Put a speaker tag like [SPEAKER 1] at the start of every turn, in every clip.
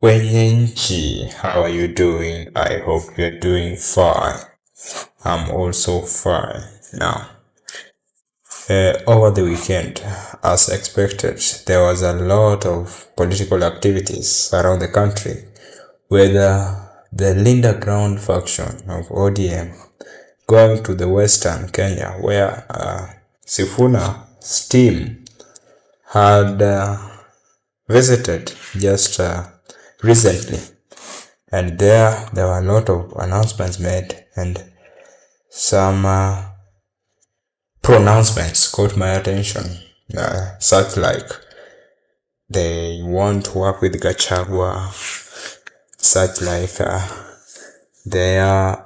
[SPEAKER 1] Kwenye nchi, how are you doing? I hope you're doing fine. I'm also fine. Now, over the weekend, as expected, there was a lot of political activities around the country, whether the Linda Ground faction of ODM going to the Western Kenya, where Sifuna's team had visited just recently, and there were a lot of announcements made, and some pronouncements caught my attention, such like they want to work with Gachagua, such like their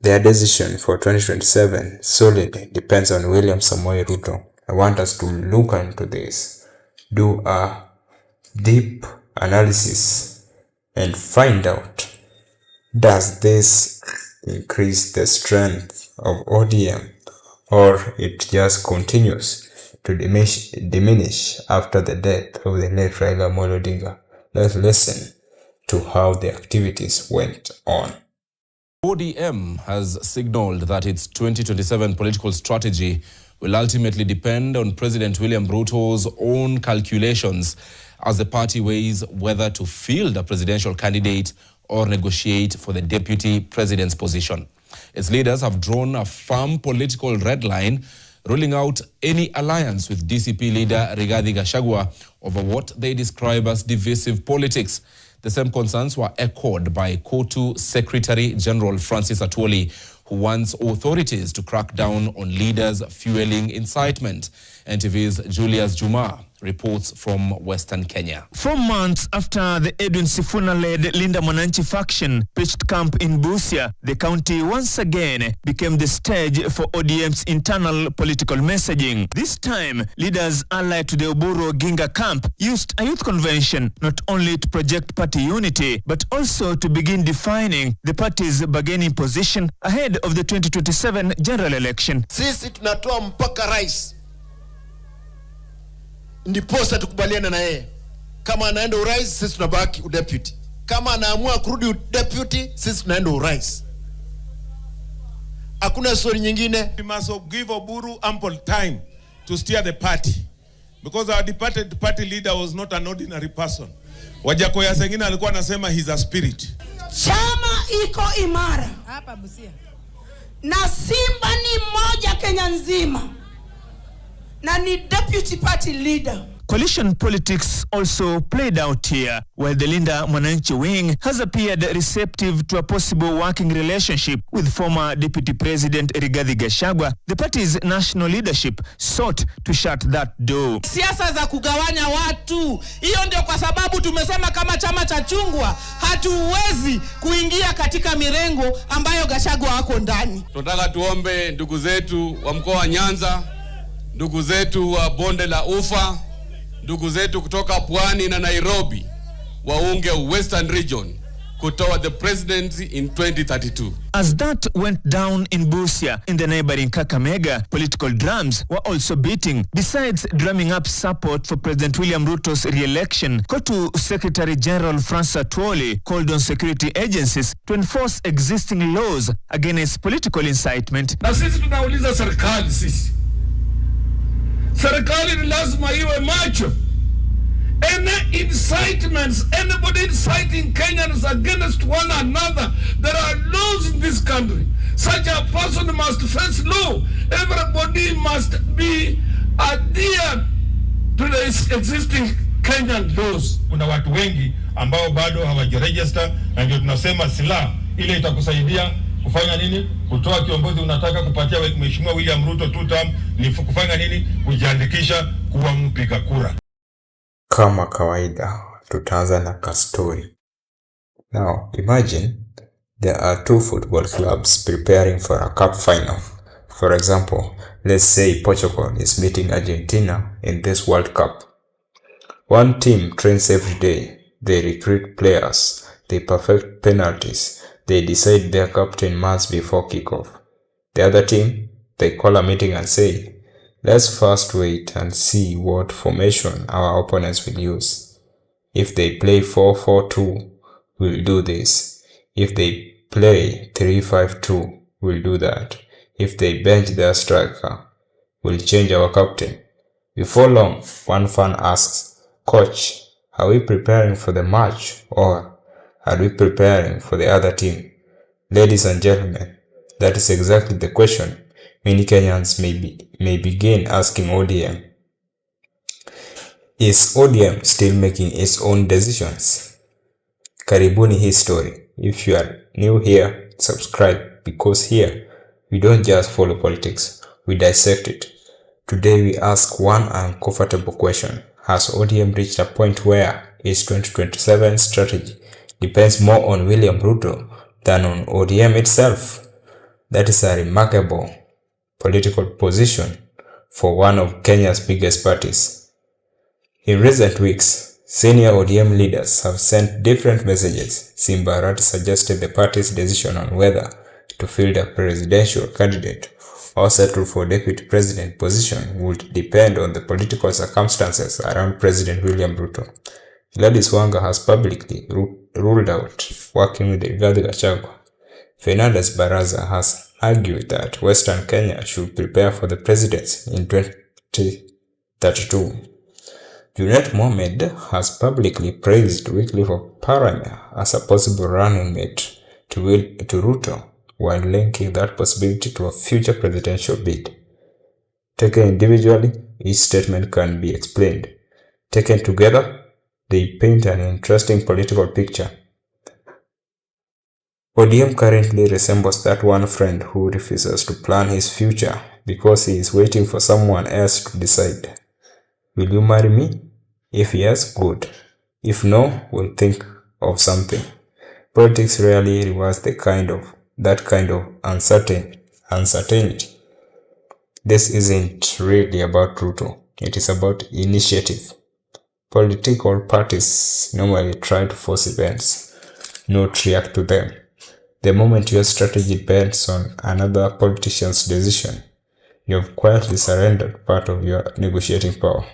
[SPEAKER 1] decision for 2027 solely depends on William Samoei Ruto. I want us to look into this, do a deep analysis, and find out, does this increase the strength of ODM, or it just continues to diminish after the death of the late Raila Odinga? Let's listen to how the activities went on.
[SPEAKER 2] ODM has signaled that its 2027 political strategy will ultimately depend on President William Ruto's own calculations as the party weighs whether to field a presidential candidate or negotiate for the deputy president's position. Its leaders have drawn a firm political red line, ruling out any alliance with DCP leader Rigathi Gachagua over what they describe as divisive politics. The same concerns were echoed by KOTU Secretary General Francis Atwoli, who wants authorities to crack down on leaders fueling incitement. NTV's Julius Juma reports from Western Kenya.
[SPEAKER 3] 4 months after the Edwin Sifuna-led Linda Mwananchi faction pitched camp in Busia, the county once again became the stage for ODM's internal political messaging. This time, leaders allied to the Oburu-Wanga camp used a youth convention not only to project party unity, but also to begin defining the party's bargaining position ahead of the 2027 general election.
[SPEAKER 4] Sisi tunatoa mpaka rais, ndiposa tukubaliana na yeye. Kama anaenda urais, sisi tunabaki udeputy. Kama anaamua kurudi udeputy, sisi tunaenda urais. Hakuna story nyingine.
[SPEAKER 5] We must give Oburu ample time to steer the party, because our departed party leader was not an ordinary person. Wajakoya Sengina alikuwa anasema he's a spirit.
[SPEAKER 6] Chama iko imara hapa Busia, na Simba ni moja Kenya nzima, na ni deputy party leader.
[SPEAKER 3] Coalition politics also played out here, while the Linda Mwananchi wing has appeared receptive to a possible working relationship with former Deputy President Rigathi Gachagua. The party's national leadership sought to shut that door.
[SPEAKER 6] Siasa za kugawanya watu, hiyo ndio kwa sababu tumesema kama chama cha chungwa hatuwezi kuingia katika mirengo ambayo Gachagua wako ndani.
[SPEAKER 7] Tunataka tuombe ndugu zetu wa mkoa wa Nyanza, ndugu zetu wa bonde la Ufa, ndugu zetu kutoka Pwani na Nairobi waunge Western Region kutoa the presidency in 2032.
[SPEAKER 3] As that went down in Busia, in the neighboring Kakamega, political drums were also beating. Besides drumming up support for President William Ruto's re-election, KOTU Secretary General Francis Atwoli called on security agencies to enforce existing laws against political incitement.
[SPEAKER 8] Na sisi tunauliza serikali sisi. Serikali ni lazima iwe macho. Any incitements, anybody inciting Kenyans against one another, there are laws in this country. Such a person must face law. Everybody must be adhered to the existing Kenyan laws.
[SPEAKER 9] Kuna watu wengi ambao bado hawajiregister, na ndio tunasema silaha ile itakusaidia kufanya nini? Kutoa kiongozi unataka kupatia Mheshimiwa William Ruto 2 term, ni kufanya nini? Kujiandikisha kuwa mpiga kura.
[SPEAKER 1] Kama kawaida, tutaanza na ka story. Now, imagine there are 2 football clubs preparing for a cup final. For example, let's say Portugal is meeting Argentina in this World Cup. One team trains every day. They recruit players. They perfect penalties. They decide their captain months before kickoff. The other team, they call a meeting and say, let's first wait and see what formation our opponents will use. If they play 4-4-2, we'll do this. If they play 3-5-2, we'll do that. If they bench their striker, we'll change our captain. Before long, one fan asks, "Coach, are we preparing for the match or are we preparing for the other team?" Ladies and gentlemen, that is exactly the question many Kenyans may begin asking ODM. Is ODM still making its own decisions? Karibuni HiiStory. If you are new here, subscribe, because here we don't just follow politics, we dissect it. Today we ask one uncomfortable question. Has ODM reached a point where its 2027 strategy depends more on William Ruto than on ODM itself? That is a remarkable political position for one of Kenya's biggest parties. In recent weeks, senior ODM leaders have sent different messages. Simba Arati suggested the party's decision on whether to field a presidential candidate or settle for deputy president position would depend on the political circumstances around President William Ruto. Gladys Wanga has publicly ruled out working with Rigathi Gachagua. Fernandez Baraza has argued that Western Kenya should prepare for the presidency in 2032. Junet Mohamed has publicly praised Wycliffe Oparanya as a possible running mate to Ruto, while linking that possibility to a future presidential bid. Taken individually, each statement can be explained. Taken together, they paint an interesting political picture. ODM currently resembles that one friend who refuses to plan his future because he is waiting for someone else to decide. Will you marry me? If yes, good. If no, we'll think of something. Politics rarely rewards that kind of uncertainty. This isn't really about Ruto. It is about initiative. Political parties normally try to force events, not react to them. The moment your strategy bends on another politician's decision, you have quietly surrendered part of your negotiating power.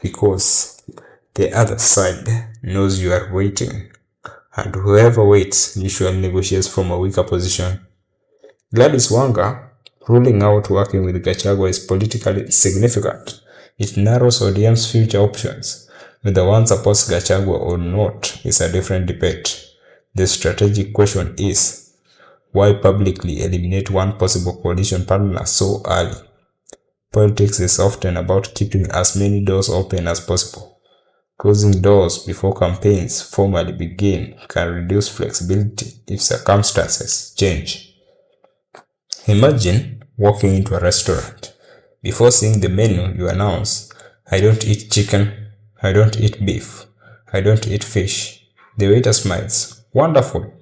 [SPEAKER 1] Because the other side knows you are waiting, and whoever waits usually negotiates from a weaker position. Gladys Wanga ruling out working with Gachagua is politically significant. It narrows ODM's future options. Whether one supports Gachagua or not is a different debate. The strategic question is, why publicly eliminate one possible coalition partner so early? Politics is often about keeping as many doors open as possible. Closing doors before campaigns formally begin can reduce flexibility if circumstances change. Imagine walking into a restaurant. Before seeing the menu, you announce, "I don't eat chicken, I don't eat beef, I don't eat fish." The waiter smiles. Wonderful.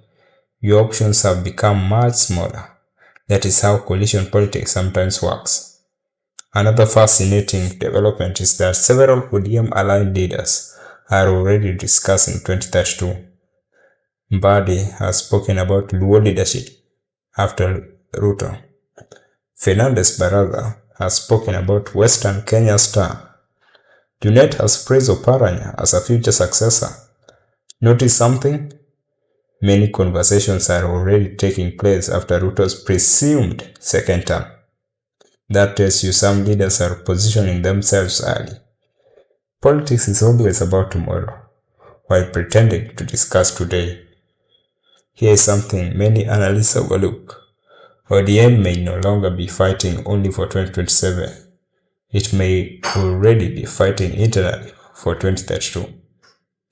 [SPEAKER 1] Your options have become much smaller. That is how coalition politics sometimes works. Another fascinating development is that several ODM aligned leaders are already discussing 2032. Mbadi has spoken about Luo leadership after Ruto. Fernandez Baraza has spoken about Western Kenya star. Junet has praised Oparanya as a future successor. Notice something? Many conversations are already taking place after Ruto's presumed second term. That tells you some leaders are positioning themselves early. Politics is always about tomorrow, while pretending to discuss today. Here is something many analysts overlook. ODM may no longer be fighting only for 2027. It may already be fighting internally for 2032.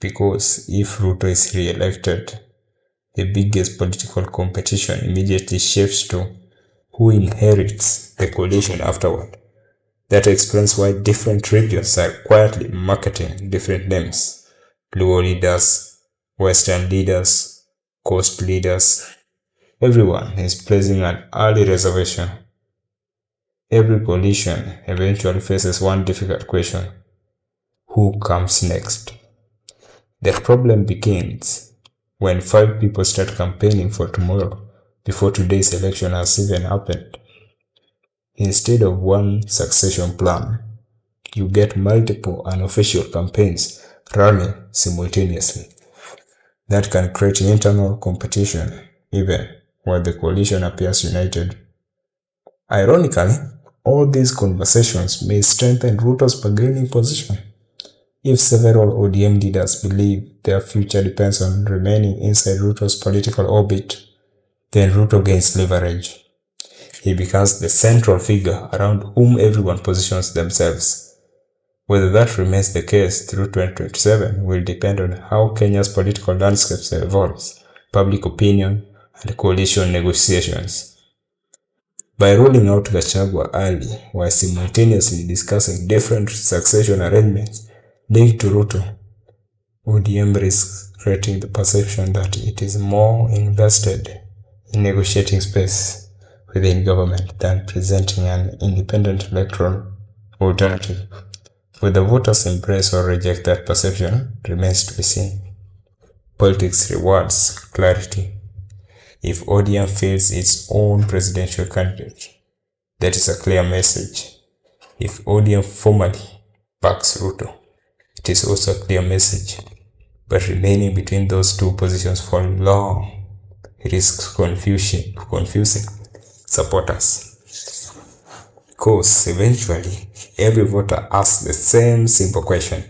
[SPEAKER 1] Because if Ruto is re-elected, the biggest political competition immediately shifts to who inherits the coalition afterward. That explains why different regions are quietly marketing different names. Luo leaders, Western leaders, Coast leaders. Everyone is placing an early reservation. Every coalition eventually faces one difficult question. Who comes next? The problem begins when 5 people start campaigning for tomorrow before today's election has even happened. Instead of one succession plan, you get multiple unofficial campaigns running simultaneously. That can create internal competition even where the coalition appears united. Ironically, all these conversations may strengthen Ruto's bargaining position. If several ODM leaders believe their future depends on remaining inside Ruto's political orbit, then Ruto gains leverage. He becomes the central figure around whom everyone positions themselves. Whether that remains the case through 2027 will depend on how Kenya's political landscape evolves, public opinion, and coalition negotiations. By ruling out Gachagua early while simultaneously discussing different succession arrangements linked to Ruto, ODM risks creating the perception that it is more invested in negotiating space within government than presenting an independent electoral alternative. Whether voters embrace or reject that perception remains to be seen. Politics rewards clarity. If ODM fields its own presidential candidate, that is a clear message. If ODM formally backs Ruto, it is also a clear message. But remaining between those two positions for long risks confusing supporters. Because eventually, every voter asks the same simple question: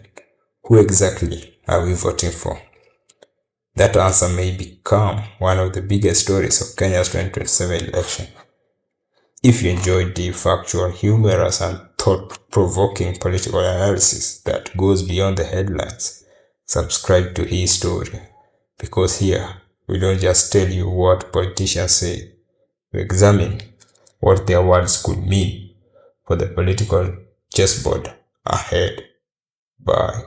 [SPEAKER 1] who exactly are we voting for? That answer may become one of the biggest stories of Kenya's 2027 election. If you enjoy deep, factual, humorous, and thought-provoking political analysis that goes beyond the headlines, subscribe to HiiStory, because here we don't just tell you what politicians say, we examine what their words could mean for the political chessboard ahead. Bye.